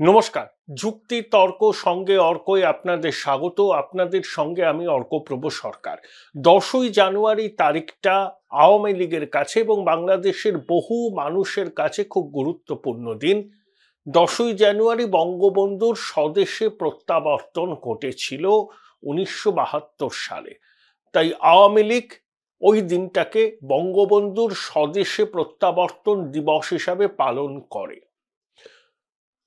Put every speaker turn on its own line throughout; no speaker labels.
নমস্কার। যুক্তি তর্ক সঙ্গে অর্কই আপনাদের স্বাগত। আপনাদের সঙ্গে আমি অর্কপ্রভ সরকার। 10ই জানুয়ারি তারিখটা আওয়ামী লীগের কাছে এবং বাংলাদেশের বহু মানুষের কাছে খুব গুরুত্বপূর্ণ দিন। 10ই জানুয়ারি বঙ্গবন্ধুর স্বদেশে প্রত্যাবর্তন ঘটেছিল 1972 সালে। তাই আওয়ামী লীগ ওই দিনটাকে বঙ্গবন্ধুর স্বদেশে প্রত্যাবর্তন দিবস হিসাবে পালন করে।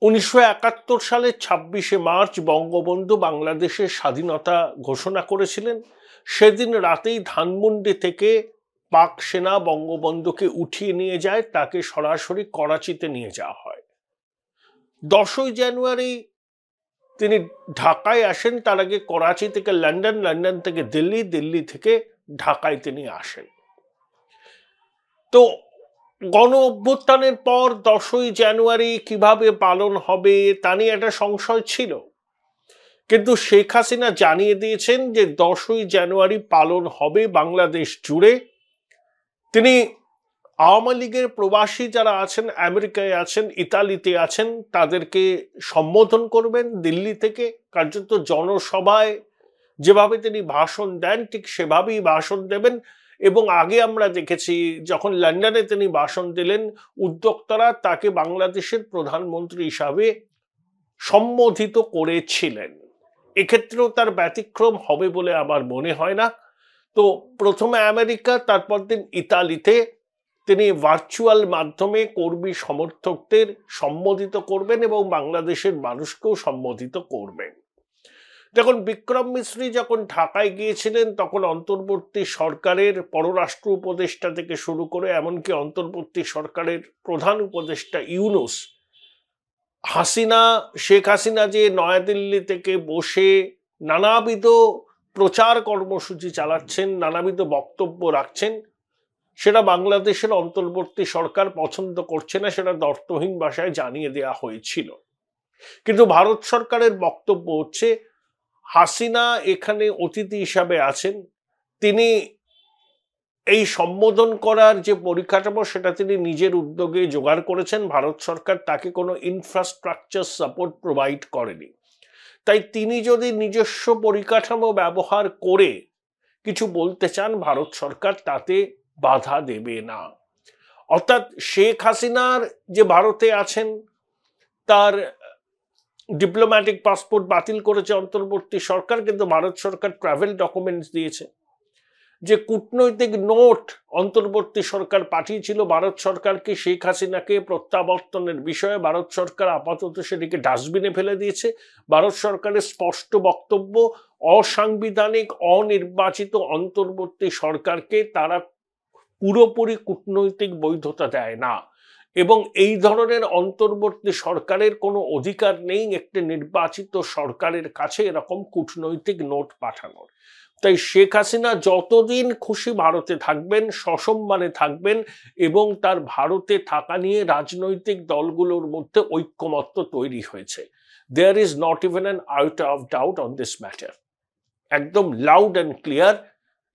1971 সালের 26শে মার্চ বঙ্গবন্ধু বাংলাদেশের স্বাধীনতা ঘোষণা করেছিলেন। সেদিন রাতেই ধানমন্ডি থেকে পাক সেনা বঙ্গবন্ধুকে উঠিয়ে নিয়ে যায়, তাকে সরাসরি করাচিতে নিয়ে যাওয়া হয়। 10ই জানুয়ারি তিনি ঢাকায় আসেন। তার আগে করাচি থেকে লন্ডন, লন্ডন থেকে দিল্লি, দিল্লি থেকে ঢাকায় তিনি আসেন। তো গণ অভ্যুত্থানের পর 10ই জানুয়ারি কিভাবে পালন হবে তা নিয়ে একটা সংশয় ছিল, কিন্তু শেখ হাসিনা জানিয়ে দিয়েছেন যে 10ই জানুয়ারি পালন হবে বাংলাদেশ জুড়ে। তিনি আওয়ামী লীগের প্রবাসী যারা আছেন, আমেরিকায় আছেন, ইতালিতে আছেন, তাদেরকে সম্বোধন করবেন দিল্লি থেকে। কার্যত জনসভায় যেভাবে তিনি ভাষণ দেন ঠিক সেভাবেই ভাষণ দেবেন। এবং আগে আমরা দেখেছি যখন লন্ডনে তিনি ভাষণ দিলেন, উদ্যোক্তারা তাকে বাংলাদেশের প্রধানমন্ত্রী হিসাবে সম্বোধিত করেছিলেন। এক্ষেত্রেও তার ব্যতিক্রম হবে বলে আমার মনে হয় না। তো প্রথমে আমেরিকা, তারপর দিন ইতালিতে তিনি ভার্চুয়াল মাধ্যমে কর্মী সমর্থকদের সম্বোধিত করবেন এবং বাংলাদেশের মানুষকেও সম্বোধিত করবেন। যখন বিক্রম মিশ্রী যখন ঢাকায় গিয়েছিলেন, তখন অন্তর্বর্তী সরকারের পররাষ্ট্র উপদেষ্টা থেকে শুরু করে এমনকি অন্তর্বর্তী সরকারের প্রধান উপদেষ্টা ইউনূস, শেখ হাসিনা যে নয়াদিল্লি থেকে বসে নানাবিধ প্রচার কর্মসূচি চালাচ্ছেন, নানাবিধ বক্তব্য রাখছেন, সেটা বাংলাদেশের অন্তর্বর্তী সরকার পছন্দ করছে না, সেটা দ্ব্যর্থহীন ভাষায় জানিয়ে দেওয়া হয়েছিল। কিন্তু ভারত সরকারের বক্তব্য হচ্ছে হাসিনা এখানে অতিথি হিসাবে আছেন, তিনি এই সম্বোধন করার যে পরিকাঠামো সেটা তিনি নিজের উদ্যোগে জোগাড় করেছেন। ভারত সরকার তাকে কোনো ইনফ্রাস্ট্রাকচার সাপোর্ট প্রোভাইড করেনি। তাই তিনি যদি নিজস্ব পরিকাঠামো ব্যবহার করে কিছু বলতে চান, ভারত সরকার তাতে বাধা দেবে না। অর্থাৎ শেখ হাসিনার যে ভারতে আছেন তার ডিপ্লোম্যাটিক পাসপোর্ট বাতিল করেছে অন্তর্বর্তী সরকার, কিন্তু ভারত সরকার ট্রাভেল ডকুমেন্টস দিয়েছে। যে কূটনৈতিক নোট অন্তর্বর্তী সরকার পাঠিয়েছিল ভারত সরকারকে শেখ হাসিনাকে প্রত্যাবর্তনের বিষয়ে, ভারত সরকার আপাতত সেটিকে ডাস্টবিনে ফেলে দিয়েছে। ভারত সরকারের স্পষ্ট বক্তব্য, অসাংবিধানিক অনির্বাচিত অন্তর্বর্তী সরকারকে তারা পুরোপুরি কূটনৈতিক বৈধতা দেয় না এবং এই ধরনের অন্তর্বর্তী সরকারের কোনো অধিকার নেই একটি নির্বাচিত সরকারের কাছে এরকম কূটনৈতিক নোট পাঠানোর। তাই শেখ হাসিনা যতদিন খুশি ভারতে থাকবেন, সসম্মানে থাকবেন এবং তার ভারতে থাকা নিয়ে রাজনৈতিক দলগুলোর মধ্যে ঐক্যমত্য তৈরি হয়েছে। There is not even an iota of doubt on this matter. একদম লাউড অ্যান্ড ক্লিয়ার।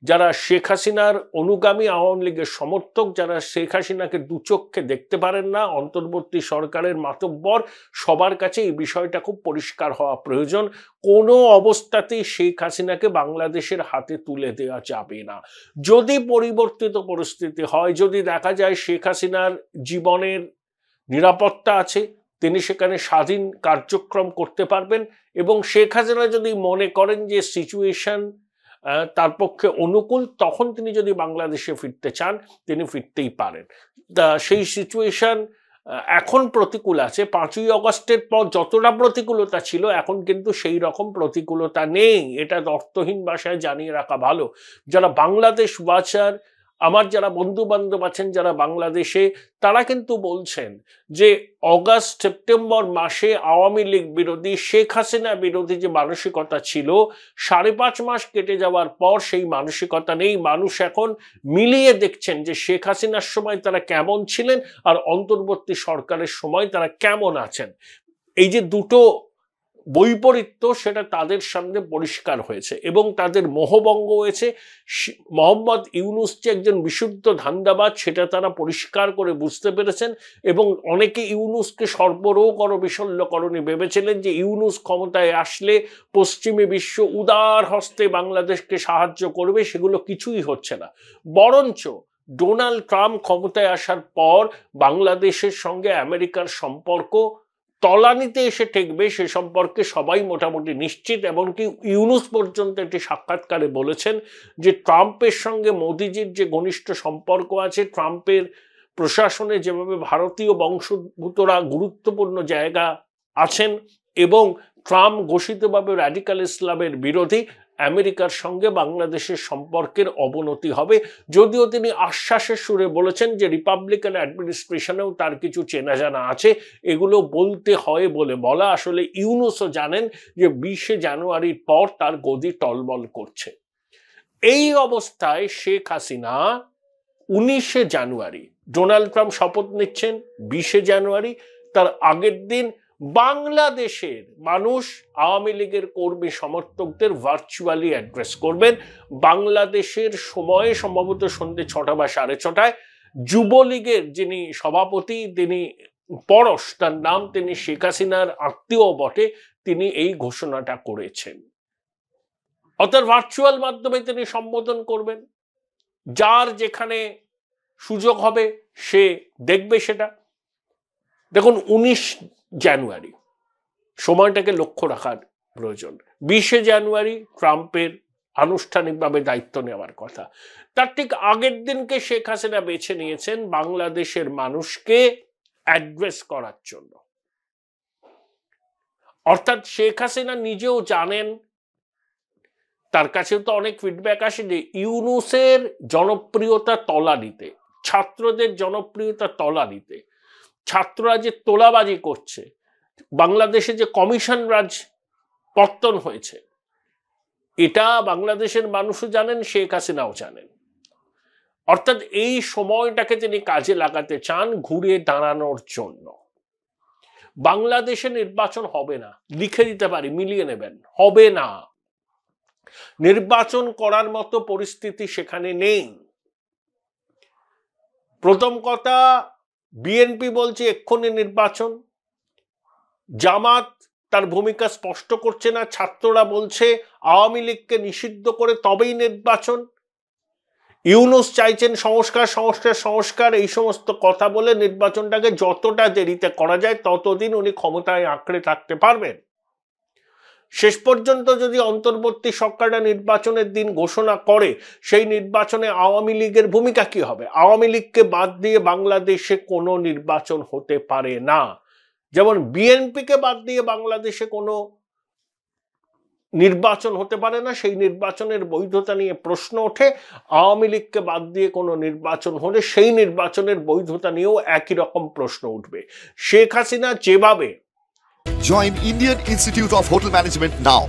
যারা শেখ হাসিনার অনুগামী, আওয়ামী লীগের সমর্থক, যারা শেখ হাসিনাকে দুচক্ষে দেখতে পারেন না, অন্তর্বর্তী সরকারের মাতব্বর, সবার কাছে এই বিষয়টা খুব পরিষ্কার হওয়া প্রয়োজন। কোনো অবস্থাতেই শেখ হাসিনাকে বাংলাদেশের হাতে তুলে দেওয়া যাবে না। যদি পরিবর্তিত পরিস্থিতি হয়, যদি দেখা যায় শেখ হাসিনার জীবনের নিরাপত্তা আছে, তিনি সেখানে স্বাধীন কার্যক্রম করতে পারবেন এবং শেখ হাসিনা যদি মনে করেন যে সিচুয়েশন তার পক্ষে অনুকূল, তখন তিনি যদি বাংলাদেশে ফিরতে চান তিনি ফিরতেই পারেন। সেই সিচুয়েশন এখন প্রতিকূল আছে। 5ই অগস্টের পর যতটা প্রতিকূলতা ছিল এখন কিন্তু সেই রকম প্রতিকূলতা নেই। এটা অর্থহীন ভাষায় জানিয়ে রাখা ভালো। যারা বাংলাদেশ ওয়াচার, আমার যারা বন্ধু বান্ধব আছেন যারা বাংলাদেশে, তারা কিন্তু বলছেন যে অগাস্ট সেপ্টেম্বর মাসে আওয়ামী লীগ বিরোধী, শেখ হাসিনা বিরোধী যে মানসিকতা ছিল, 5.5 মাস কেটে যাওয়ার পর সেই মানসিকতা নেই। মানুষ এখন মিলিয়ে দেখছেন যে শেখ হাসিনার সময় তারা কেমন ছিলেন আর অন্তর্বর্তী সরকারের সময় তারা কেমন আছেন। এই যে দুটো বৈপরীত্য সেটা তাদের সামনে পরিষ্কার হয়েছে এবং তাদের মোহভঙ্গ হয়েছে। মোহাম্মদ ইউনূস যে একজন বিশুদ্ধ ধান্দাবাজ সেটা তারা পরিষ্কার করে বুঝতে পেরেছেন এবং অনেকে ইউনূসকে সর্বরোগর বিশল্যকরণে ভেবেছিলেন যে ইউনূস ক্ষমতায় আসলে পশ্চিমী বিশ্ব উদার হস্তে বাংলাদেশকে সাহায্য করবে, সেগুলো কিছুই হচ্ছে না। বরঞ্চ ডোনাল্ড ট্রাম্প ক্ষমতায় আসার পর বাংলাদেশের সঙ্গে আমেরিকার সম্পর্ক তলানিতে এসে ঠেকবে সে সম্পর্কে সবাই মোটামুটি নিশ্চিত। এমনকি ইউনূস পর্যন্ত একটি সাক্ষাৎকারে বলেছেন যে ট্রাম্পের সঙ্গে মোদিজির যে ঘনিষ্ঠ সম্পর্ক আছে, ট্রাম্পের প্রশাসনে যেভাবে ভারতীয় বংশোদ্ভূতরা গুরুত্বপূর্ণ জায়গা আছেন এবং ট্রাম্প ঘোষিতভাবে র্যাডিক্যাল ইসলামের বিরোধী, আমেরিকার সঙ্গে বাংলাদেশের সম্পর্কের অবনতি হবে। যদিও তিনি আশ্বাসের সুরে বলেছেন যে রিপাবলিকান অ্যাডমিনিস্ট্রেশনেও তার কিছু চেনা জানা আছে, এগুলো বলতে হয় বলে বলা। আসলে ইউনূসও জানেন যে 20শে জানুয়ারির পর তার গদি টলমল করছে। এই অবস্থায় শেখ হাসিনা 19শে জানুয়ারি, ডোনাল্ড ট্রাম্প শপথ নিচ্ছেন 20শে জানুয়ারি, তার আগের দিন বাংলাদেশের মানুষ আওয়ামী লীগের কর্মী সমর্থকদের ভার্চুয়ালি অ্যাড্রেস করবেন। বাংলাদেশের সময়ে সম্ভবত সন্ধ্যে 6টা বা 6:30টায় যুবলীগের যিনি সভাপতি, তিনি পরশ তার নাম, তিনি শেখ হাসিনার আত্মীয় বটে, তিনি এই ঘোষণাটা করেছেন। অর্থাৎ ভার্চুয়াল মাধ্যমে তিনি সম্বোধন করবেন, যার যেখানে সুযোগ হবে সে দেখবে সেটা। দেখুন 19 জানুয়ারি সময়টাকে লক্ষ্য রাখার প্রয়োজন। 20শে জানুয়ারি ট্রাম্পের আনুষ্ঠানিকভাবে দায়িত্ব নেওয়ার কথা, তার ঠিক আগের দিনকে শেখ হাসিনা বেছে নিয়েছেন বাংলাদেশের মানুষকে অ্যাড্রেস করার জন্য। অর্থাৎ শেখ হাসিনা নিজেও জানেন, তার কাছেও তো অনেক ফিডব্যাক আসে যে ইউনূসের জনপ্রিয়তা তলানিতে, ছাত্রদের জনপ্রিয়তা তলানিতে, ছাত্ররা যে তোলাবাজি করছে, বাংলাদেশে যে কমিশন রাজ পত্তন হয়েছে, এটা বাংলাদেশের মানুষও জানেন, শেখ হাসিনাও জানেন। অর্থাৎ এই সময়টাকে তিনি কাজে লাগাতে চান ঘুরে দাঁড়ানোর জন্য। বাংলাদেশে নির্বাচন হবে না, লিখে দিতে পারি, মিলিয়ে নেবেন, হবে না। নির্বাচন করার মতো পরিস্থিতি সেখানে নেই। প্রথম কথা, বিএনপি বলছে এক্ষুনি নির্বাচন, জামাত তার ভূমিকা স্পষ্ট করছে না, ছাত্ররা বলছে আওয়ামী লীগকে নিষিদ্ধ করে তবেই নির্বাচন, ইউনূস চাইছেন সংস্কার সংস্কার সংস্কার, এই সমস্ত কথা বলে নির্বাচনটাকে যতটা দেরিতে করা যায় ততদিন উনি ক্ষমতায় আঁকড়ে থাকতে পারবেন। শেষ পর্যন্ত যদি অন্তর্বর্তী সরকারটা নির্বাচনের দিন ঘোষণা করে, সেই নির্বাচনে আওয়ামী লীগের ভূমিকা কি হবে? আওয়ামী লীগকে বাদ দিয়ে বাংলাদেশে কোনো নির্বাচন হতে পারে না। যেমন বিএনপিকে বাদ দিয়ে বাংলাদেশে কোনো নির্বাচন হতে পারে না, সেই নির্বাচনের বৈধতা নিয়ে প্রশ্ন ওঠে। আওয়ামী লীগকে বাদ দিয়ে কোনো নির্বাচন হলে সেই নির্বাচনের বৈধতা নিয়েও একই রকম প্রশ্ন উঠবে। শেখ হাসিনা যেভাবে
Join Indian Institute of Hotel Management now.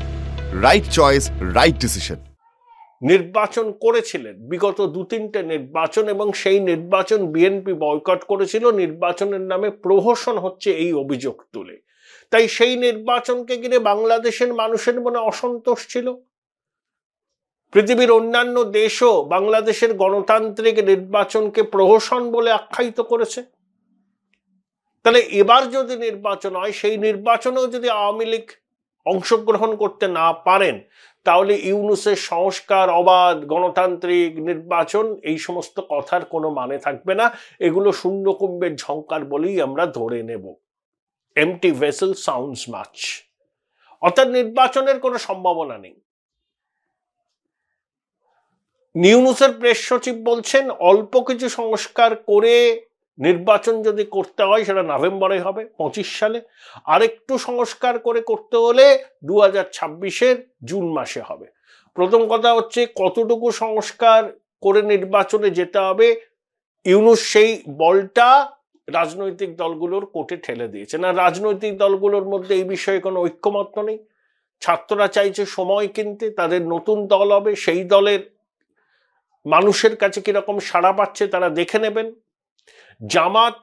Right choice, right decision.
নির্বাচন করেছিলেন, বিগত 2-3টে নির্বাচন, এবং সেই নির্বাচন বিএনপি বয়কট করেছিল, নির্বাচনের নামে প্রহসন হচ্ছে এই অভিযোগ তুলে। তাই সেই নির্বাচনকে ঘিরে বাংলাদেশের মানুষের মনে অসন্তোষ ছিল। পৃথিবীর অন্যান্য দেশও বাংলাদেশের গণতান্ত্রিক নির্বাচনকে প্রহসন বলে আখ্যায়িত করেছে। তাহলে এবার যদি নির্বাচন হয়, সেই নির্বাচনেও যদি আওয়ামী লীগ অংশগ্রহণ করতে না পারেন, তাহলে ইউনূসের সংস্কার, অবাধ গণতান্ত্রিক নির্বাচন, এই সমস্ত কথার কোনো মানে থাকবে না। এগুলো শূন্যকুম্ভের ঝংকার বলেই আমরা ধরে নেব। Empty vessel sounds much. অর্থাৎ নির্বাচনের কোনো সম্ভাবনা নেই। ইউনূসের প্রেস সচিব বলছেন অল্প কিছু সংস্কার করে নির্বাচন যদি করতে হয় সেটা নভেম্বরে হবে, 25 সালে। আরেকটু সংস্কার করে করতে হলে 2026-এর জুন মাসে হবে। প্রথম কথা হচ্ছে কতটুকু সংস্কার করে নির্বাচনে যেতে হবে, ইউনূস সেই বলটা রাজনৈতিক দলগুলোর কোর্টে ঠেলে দিয়েছে। না, রাজনৈতিক দলগুলোর মধ্যে এই বিষয়ে কোনো ঐক্যমত্য নেই। ছাত্ররা চাইছে সময় কিনতে, তাদের নতুন দল হবে, সেই দলের মানুষের কাছে কিরকম সাড়া পাচ্ছে তারা দেখে নেবেন। জামাত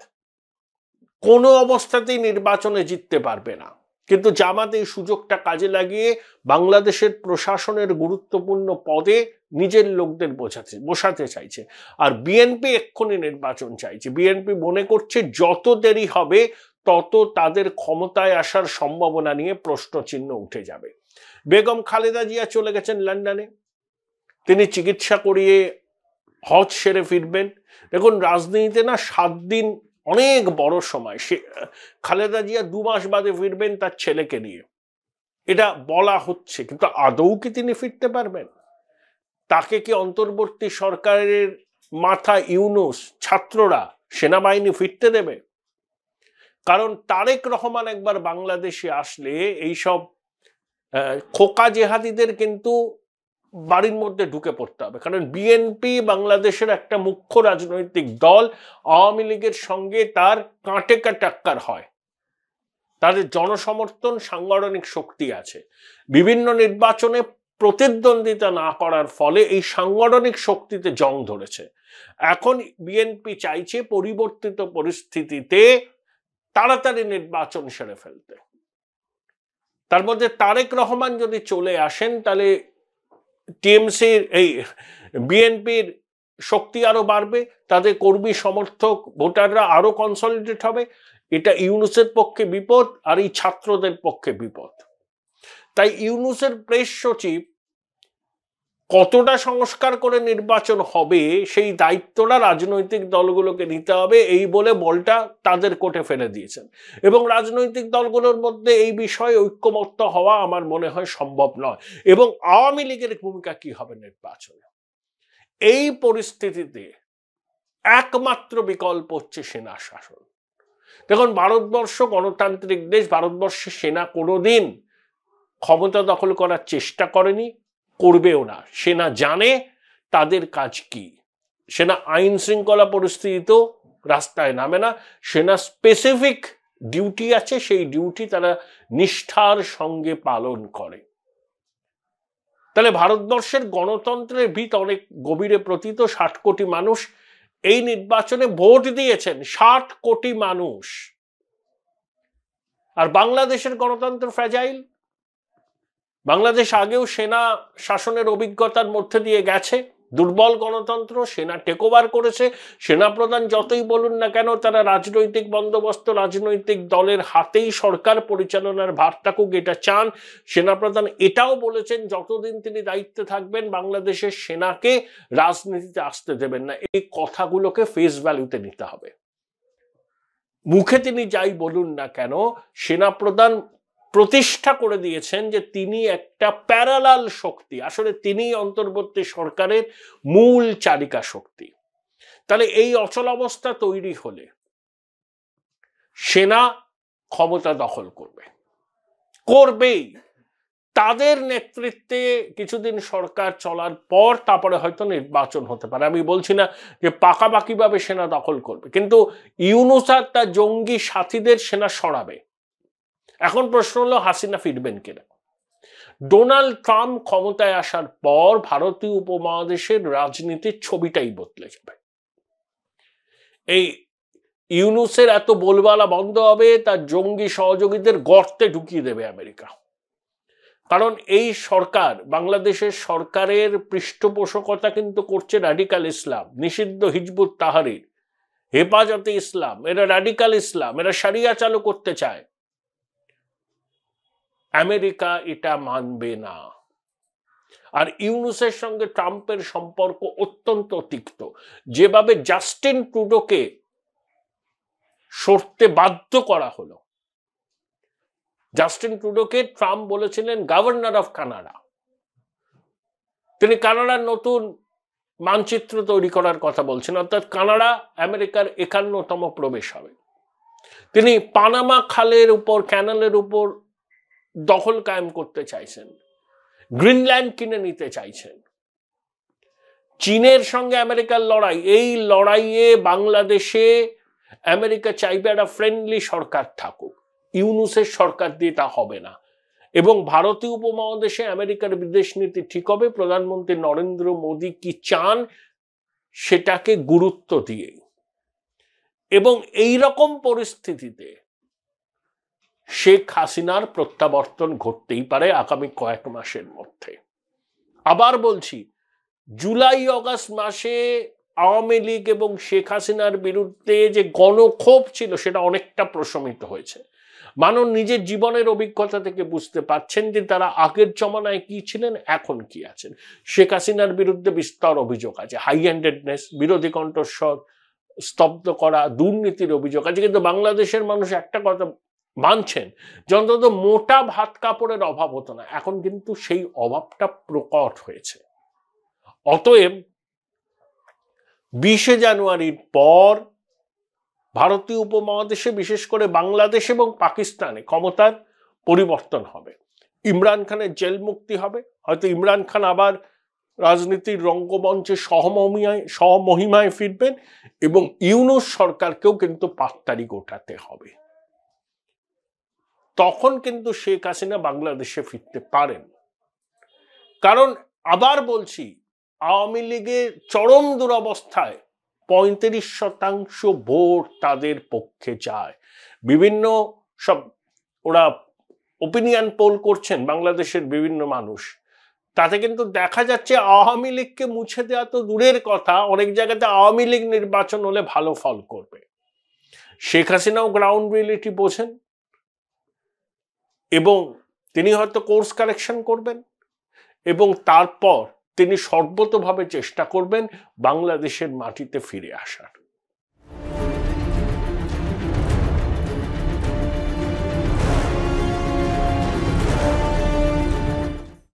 কোনো অবস্থাতেই নির্বাচনে জিততে পারবে না, কিন্তু জামাত এই সুযোগটা কাজে লাগিয়ে বাংলাদেশের প্রশাসনের গুরুত্বপূর্ণ পদে নিজের লোকদের বসাতে চাইছে। আর বিএনপি এক্ষুনি নির্বাচন চাইছে। বিএনপি মনে করছে যত দেরি হবে তত তাদের ক্ষমতায় আসার সম্ভাবনা নিয়ে প্রশ্নচিহ্ন উঠে যাবে। বেগম খালেদা জিয়া চলে গেছেন লন্ডনে, তিনি চিকিৎসা করিয়ে হজ সেরে ফিরবেন। দেখুন, রাজনীতিতে না 7 দিন অনেক বড় সময়। সে খালেদা জিয়া 2 মাস বাদে ফিরবেন তার ছেলেকে নিয়ে, এটা বলা হচ্ছে, কিন্তু আদৌ কি তিনি ফিরতে পারবেন? তাকে কি অন্তর্বর্তী সরকারের মাথা ইউনূস, ছাত্ররা, সেনাবাহিনী ফিরতে দেবে? কারণ তারেক রহমান একবার বাংলাদেশে আসলে এইসব খোকা জেহাদিদের কিন্তু বাড়ির মধ্যে ঢুকে পড়তে হবে। কারণ বিএনপি বাংলাদেশের একটা মুখ্য রাজনৈতিক দল, আওয়ামী লীগের সঙ্গে তার কাঁটে টাক্কার হয়, তাদের জনসমর্থন, সাংগঠনিক শক্তি আছে। বিভিন্ন নির্বাচনে প্রতিদ্বন্দ্বিতা না করার ফলে এই সাংগঠনিক শক্তিতে জং ধরেছে। এখন বিএনপি চাইছে পরিবর্তিত পরিস্থিতিতে তাড়াতাড়ি নির্বাচন সেরে ফেলতে। তার মধ্যে তারেক রহমান যদি চলে আসেন তাহলে টিএমসির এই বিএনপির শক্তি আরো বাড়বে, তাদের কর্মী সমর্থক ভোটাররা আরো কনসলিডেট হবে। এটা ইউনূসের পক্ষে বিপদ, আর এই ছাত্রদের পক্ষে বিপদ। তাই ইউনূসের প্রেস সচিব কতটা সংস্কার করে নির্বাচন হবে সেই দায়িত্বটা রাজনৈতিক দলগুলোকে নিতে হবে, এই বলে বলটা তাদের কোর্টে ফেলে দিয়েছেন। এবং রাজনৈতিক দলগুলোর মধ্যে এই বিষয়ে ঐক্যমত্য হওয়া আমার মনে হয় সম্ভব নয়। এবং আওয়ামী লীগের ভূমিকা কি হবে নির্বাচনে, এই পরিস্থিতিতে একমাত্র বিকল্প হচ্ছে সেনা শাসন। দেখুন, ভারতবর্ষ গণতান্ত্রিক দেশ, ভারতবর্ষের সেনা কোনোদিন ক্ষমতা দখল করার চেষ্টা করেনি, করবেও না। সেনা জানে তাদের কাজ কি। সেনা আইন শৃঙ্খলা পরিস্থিতিতেও রাস্তায় নামে না। সেনা স্পেসিফিক ডিউটি আছে, সেই ডিউটি তারা নিষ্ঠার সঙ্গে পালন করে। তাহলে ভারতবর্ষের গণতন্ত্রের ভিত অনেক গভীরে প্রতীত। 60 কোটি মানুষ এই নির্বাচনে ভোট দিয়েছেন, 60 কোটি মানুষ। আর বাংলাদেশের গণতন্ত্র ফ্র্যাজাইল। বাংলাদেশ আগেও সেনা শাসনের অভিজ্ঞতার মধ্যে দিয়ে গেছে। দুর্বল গণতন্ত্র, সেনা টেক ওভার করেছে। সেনাপ্রধান যতই বলুন না কেন তারা রাজনৈতিক বন্দোবস্ত, রাজনৈতিক দলের হাতেই সরকার পরিচালনার ভার থাকুক, এটা চান। সেনাপ্রধান এটাও বলেছেন যতদিন তিনি দায়িত্বে থাকবেন বাংলাদেশের সেনাকে রাজনীতিতে আসতে দেবেন না। এই কথাগুলোকে ফেস ভ্যালুতে নিতে হবে। মুখে তিনি যাই বলুন না কেন, সেনাপ্রধান প্রতিষ্ঠা করে দিয়েছেন যে তিনি একটা প্যারালাল শক্তি, আসলে তিনি অন্তর্বর্তী সরকারের মূল চালিকা শক্তি। তাহলে এই অচলাবস্থা তৈরি হলে সেনা ক্ষমতা দখল করবেই। তাদের নেতৃত্বে কিছুদিন সরকার চলার পর তারপরে হয়তো নির্বাচন হতে পারে। আমি বলছি না যে পাকাপাকিভাবে সেনা দখল করবে, কিন্তু ইউনূস আর তার জঙ্গি সাথীদের সেনা সরাবে। এখন প্রশ্ন হলো হাসিনা ফিরবেন কিনা। ডোনাল্ড ট্রাম্প ক্ষমতায় আসার পর ভারতীয় উপমহাদেশের রাজনীতির ছবিটাই বদলে যাবে। এই ইউনূসের এত বলবালা বন্ধ হবে, তার জঙ্গি সহযোগীদের গর্তে ঢুকিয়ে দেবে আমেরিকা। কারণ এই সরকার, বাংলাদেশের সরকারের পৃষ্ঠপোষকতা কিন্তু করছে রাডিকাল ইসলাম, নিষিদ্ধ হিজবুত তাহরির, হেফাজতে ইসলাম। এরা রাডিকাল ইসলাম, এরা শরিয়া চালু করতে চায়। আমেরিকা এটা মানবে না। আর ইউনূসের সঙ্গে ট্রাম্পের সম্পর্ক অত্যন্ত তিক্ত। যেভাবে জাস্টিন ট্রুডোকে সরতে বাধ্য করা হলো, জাস্টিন ট্রুডোকে ট্রাম্প বলেছিলেন গভর্নর অফ কানাডা। তিনি কানাডার নতুন মানচিত্র তৈরি করার কথা বলছেন, অর্থাৎ কানাডা আমেরিকার 51তম প্রবেশ হবে। তিনি পানামা খালের উপর, ক্যানালের উপর দখল কায়েম করতে চাইছেন, গ্রিনল্যান্ড কিনে নিতে চাইছেন। চীনের সঙ্গে আমেরিকার লড়াই, এই লড়াইয়ে বাংলাদেশে আমেরিকা চাইবে একটা ফ্রেন্ডলি সরকার থাকুক। ইউনূসের সরকার দিয়ে তা হবে না। এবং ভারতীয় উপমহাদেশে আমেরিকার বিদেশ নীতি ঠিক হবে প্রধানমন্ত্রী নরেন্দ্র মোদী কি চান সেটাকে গুরুত্ব দিয়ে। এবং এই রকম পরিস্থিতিতে শেখ হাসিনার প্রত্যাবর্তন ঘটতেই পারে আগামী কয়েক মাসের মধ্যে। আবার বলছি, জুলাই অগাস্ট মাসে আওয়ামী লীগ এবং শেখ হাসিনার বিরুদ্ধে যে গণক্ষোভ ছিল সেটা অনেকটা প্রশমিত হয়েছে। মানুষ নিজের জীবনের অভিজ্ঞতা থেকে বুঝতে পারছেন যে তারা আগের জমানায় কি ছিলেন, এখন কি আছেন। শেখ হাসিনার বিরুদ্ধে বিস্তর অভিযোগ আছে, হাই হ্যান্ডেডনেস, বিরোধী কণ্ঠস্বর স্তব্ধ করা, দুর্নীতির অভিযোগ আছে। কিন্তু বাংলাদেশের মানুষ একটা কথা মানছেন যে অন্তত মোটা ভাত কাপড়ের অভাব হতো না, এখন কিন্তু সেই অভাবটা প্রকট হয়েছে। অতএব 20শে জানুয়ারির পর ভারতীয় উপমহাদেশে, বিশেষ করে বাংলাদেশ এবং পাকিস্তানে ক্ষমতার পরিবর্তন হবে। ইমরান খানের জেল মুক্তি হবে, হয়তো ইমরান খান আবার রাজনীতির রঙ্গমঞ্চে সহমহিমায় ফিরবেন, এবং ইউনূস সরকারকেও কিন্তু পাত্তারি গোটাতে হবে। তখন কিন্তু শেখ হাসিনা বাংলাদেশে ফিরতে পারেন। কারণ আবার বলছি, আওয়ামী লীগের চরম দুরবস্থায় 35% ভোট তাদের পক্ষে যায়। বিভিন্ন সব ওরা ওপিনিয়ন পোল করছেন বাংলাদেশের বিভিন্ন মানুষ, তাতে কিন্তু দেখা যাচ্ছে আওয়ামী লীগকে মুছে দেওয়া তো দূরের কথা, অনেক জায়গাতে আওয়ামী লীগ নির্বাচন হলে ভালো ফল করবে। শেখ হাসিনাও গ্রাউন্ড রিয়েলিটি বোঝেন এবং তিনি হয়তো কোর্স কারেকশন করবেন, এবং তারপর তিনি সর্বতোভাবে চেষ্টা করবেন বাংলাদেশের মাটিতে ফিরে আসার।